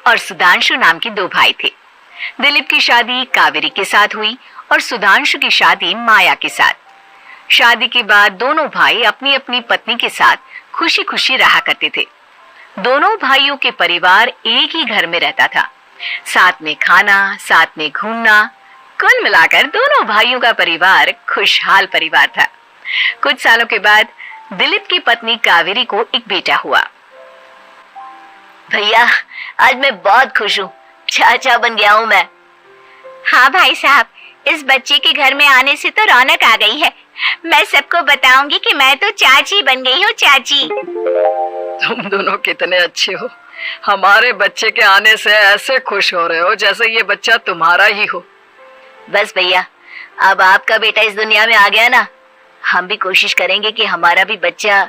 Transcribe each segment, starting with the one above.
और सुधांशु नाम के 2 भाई थे। दिलीप की शादी कावेरी के साथ हुई और सुधांशु की शादी माया के साथ। शादी के बाद दोनों भाई अपनी अपनी पत्नी के साथ खुशी खुशी रहा करते थे। दोनों भाइयों के परिवार एक ही घर में रहता था, साथ में खाना, साथ में घूमना। कुल मिलाकर दोनों भाइयों का परिवार खुशहाल परिवार था। कुछ सालों के बाद दिलीप की पत्नी कावेरी को एक बेटा हुआ। भैया, आज मैं बहुत खुश हूँ, चाचा बन गया हूँ मैं। हाँ भाई साहब, इस बच्चे के घर में आने से तो रौनक आ गई है। मैं सबको बताऊंगी कि मैं तो चाची बन गई हूँ, चाची। तुम दोनों कितने अच्छे हो, हमारे बच्चे के आने से ऐसे खुश हो रहे हो जैसे ये बच्चा तुम्हारा ही हो। बस भैया, अब आपका बेटा इस दुनिया में आ गया ना, हम भी कोशिश करेंगे कि हमारा भी बच्चा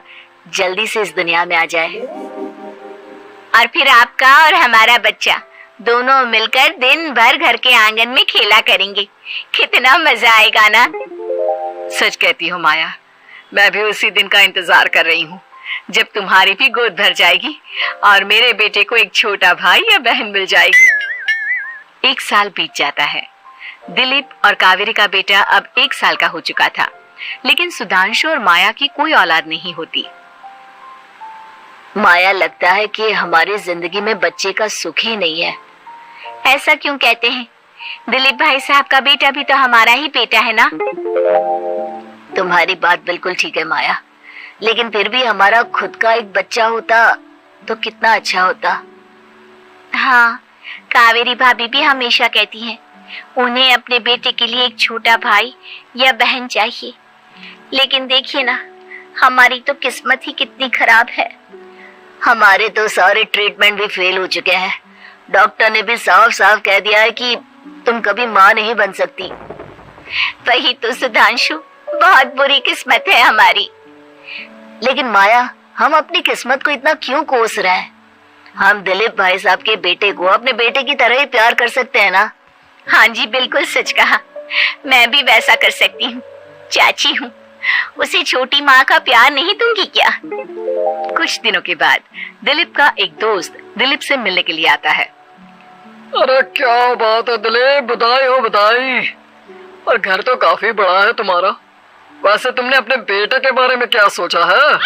जल्दी से इस दुनिया में आ जाए। और फिर आपका और हमारा बच्चा दोनों मिलकर दिन भर घर के आंगन में खेला करेंगे। कितना मजा आएगा ना। सच कहती हो माया, मैं भी उसी दिन का इंतजार कर रही हूँ जब तुम्हारी भी गोद भर जाएगी और मेरे बेटे को एक छोटा भाई या बहन मिल जाएगी। 1 साल बीत जाता है। दिलीप और कावेरी का बेटा अब 1 साल का हो चुका था, लेकिन सुधांशु और माया की कोई औलाद नहीं होती। माया, लगता है कि हमारी जिंदगी में बच्चे का सुख ही नहीं है। ऐसा क्यों कहते हैं? दिलीप भाई साहब का बेटा भी तो हमारा ही बेटा है ना। तुम्हारी बात बिल्कुल ठीक है माया, लेकिन फिर भी हमारा खुद का एक बच्चा होता तो कितना अच्छा होता। हाँ, कावेरी भाभी भी हमेशा कहती हैं उन्हें अपने बेटे के लिए एक छोटा भाई या बहन चाहिए। लेकिन देखिए ना, हमारी तो किस्मत ही कितनी खराब है। हमारे तो सारे ट्रीटमेंट भी फेल हो चुके हैं। डॉक्टर ने भी साफ साफ कह दिया है कि तुम कभी माँ नहीं बन सकती। वही तो सुधांशु, बहुत बुरी किस्मत है हमारी। लेकिन माया, हम अपनी किस्मत को इतना क्यों कोस रहे हैं? हम दिलीप भाई साहब के बेटे को अपने बेटे की तरह ही प्यार कर सकते हैं ना। हाँ जी, बिल्कुल सच कहा। मैं भी वैसा कर सकती हूँ। चाची हूँ, उसे छोटी माँ का प्यार नहीं दूंगी क्या? कुछ दिनों के बाद दिलीप का एक दोस्त दिलीप से मिलने के लिए आता है। अरे क्या बात है दिलीप, बधाई हो बधाई। और घर तो काफी बड़ा है तुम्हारा। वैसे तुमने अपने बेटे के बारे में क्या सोचा है?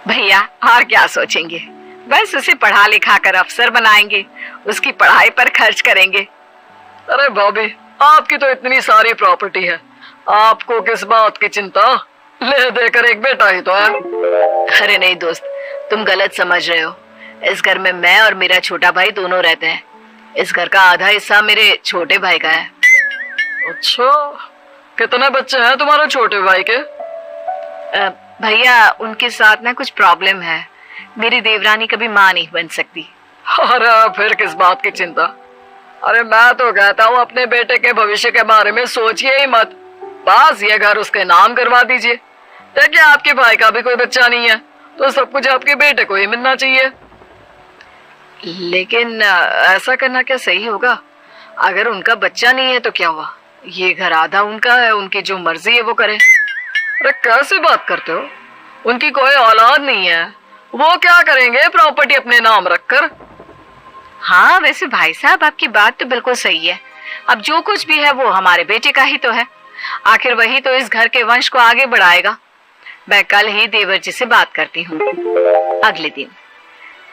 भैया, और क्या सोचेंगे, बस उसे पढ़ा लिखा कर अफसर बनाएंगे, उसकी पढ़ाई पर खर्च करेंगे। अरे भाभी, आपकी तो इतनी सारी प्रॉपर्टी है, आपको किस बात की चिंता? ले देकर एक बेटा ही तो है। अरे नहीं दोस्त, तुम गलत समझ रहे हो। इस घर में मैं और मेरा छोटा भाई दोनों रहते हैं। इस घर का आधा हिस्सा मेरे छोटे भाई का है। अच्छा, कितने बच्चे हैं तुम्हारे छोटे भाई के? भैया, उनके साथ ना कुछ प्रॉब्लम है। मेरी देवरानी कभी माँ नहीं बन सकती। अरे फिर किस बात की चिंता? अरे मैं तो कहता हूँ अपने बेटे के भविष्य के बारे में सोचिए ही मत, बस ये घर उसके नाम करवा दीजिए। देखिए, आपके भाई का भी कोई बच्चा नहीं है तो सब कुछ आपके बेटे को ही मिलना चाहिए। लेकिन ऐसा करना क्या सही होगा? अगर उनका बच्चा नहीं है तो क्या हुआ? ये घर आधा उनका है, उनकी जो मर्जी है वो करे। अरे कैसे बात करते हो? उनकी कोई औलाद नहीं है, वो क्या करेंगे प्रॉपर्टी अपने नाम रखकर? हाँ, वैसे भाई साहब आपकी बात तो बिल्कुल सही है। अब जो कुछ भी है वो हमारे बेटे का ही तो है। आखिर वही तो इस घर के वंश को आगे बढ़ाएगा। मैं कल ही देवर जी से बात करती हूँ। अगले दिन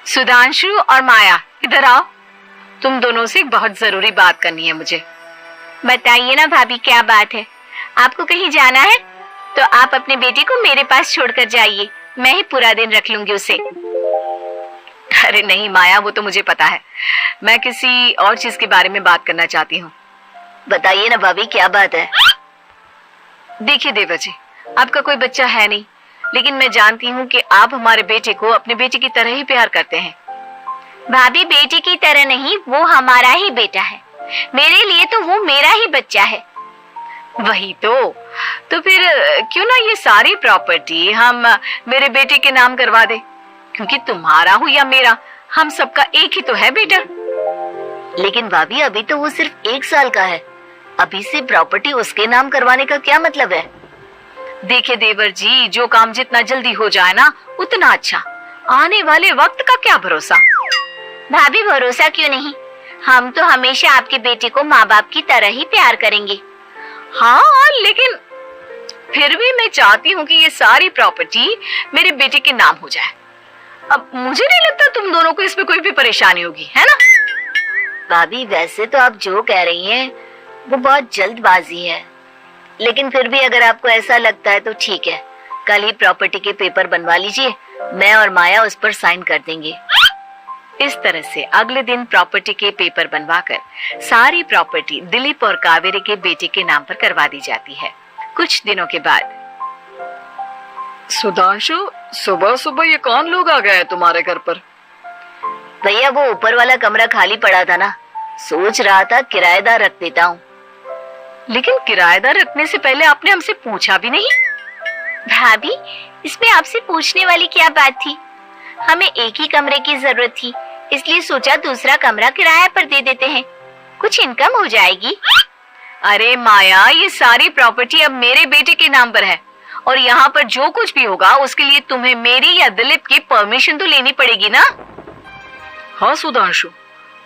सुधांशु और माया, इधर आओ, तुम दोनों से बहुत जरूरी बात करनी है मुझे। बताइए ना भाभी, क्या बात है? आपको कहीं जाना है तो आप अपने बेटे को मेरे पास छोड़कर जाइए, मैं ही पूरा दिन रख लूंगी उसे। अरे नहीं माया, वो तो मुझे पता है। मैं किसी और चीज के बारे में बात करना चाहती हूँ। बताइए ना भाभी, क्या बात है? देखिए देवर जी, आपका कोई बच्चा है नहीं, लेकिन मैं जानती हूँ कि आप हमारे बेटे को अपने बेटे की तरह ही प्यार करते हैं। भाभी, बेटे की तरह नहीं, वो हमारा ही बेटा है। मेरे लिए तो वो मेरा ही बच्चा है। वही तो फिर क्यों ना ये सारी प्रॉपर्टी हम मेरे बेटे के नाम करवा दे, क्योंकि तुम्हारा हो या मेरा, हम सबका एक ही तो है बेटा। लेकिन भाभी, अभी तो वो सिर्फ 1 साल का है, अभी से प्रॉपर्टी उसके नाम करवाने का क्या मतलब है? देखिए देवर जी, जो काम जितना जल्दी हो जाए ना उतना अच्छा। आने वाले वक्त का क्या भरोसा, भाभी भरोसा क्यों नहीं, हम तो हमेशा आपके बेटे को माँ बाप की तरह ही प्यार करेंगे। हाँ, लेकिन फिर भी मैं चाहती हूँ कि ये सारी प्रॉपर्टी मेरे बेटे के नाम हो जाए। अब मुझे नहीं लगता तुम दोनों को इसमें कोई भी परेशानी होगी, है ना? भाभी वैसे तो आप जो कह रही हैं वो बहुत जल्दबाजी है, लेकिन फिर भी अगर आपको ऐसा लगता है तो ठीक है, कल ही प्रॉपर्टी के पेपर बनवा लीजिए, मैं और माया उस पर साइन कर देंगे। इस तरह से अगले दिन प्रॉपर्टी के पेपर बनवाकर सारी प्रॉपर्टी दिलीप और कावेरी के बेटे के नाम पर करवा दी जाती है। कुछ दिनों के बाद सुधांशु, सुबह सुबह ये कौन लोग आ गए हैं तुम्हारे घर पर? भैया वो ऊपर वाला कमरा खाली पड़ा था ना, सोच रहा था किराएदार रख देता हूँ। लेकिन किराएदार रखने से पहले आपने हमसे पूछा भी नहीं। भाभी, इसमें आपसे पूछने वाली क्या बात थी? हमें एक ही कमरे की जरूरत थी, इसलिए सोचा दूसरा कमरा किराए पर दे देते हैं, कुछ इनकम हो जाएगी। अरे माया, ये सारी प्रॉपर्टी अब मेरे बेटे के नाम पर है और यहाँ पर जो कुछ भी होगा उसके लिए तुम्हें मेरी या दिलीप की परमिशन तो लेनी पड़ेगी ना। हाँ सुधांशु,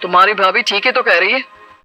तुम्हारी भाभी ठीक है तो कह रही है।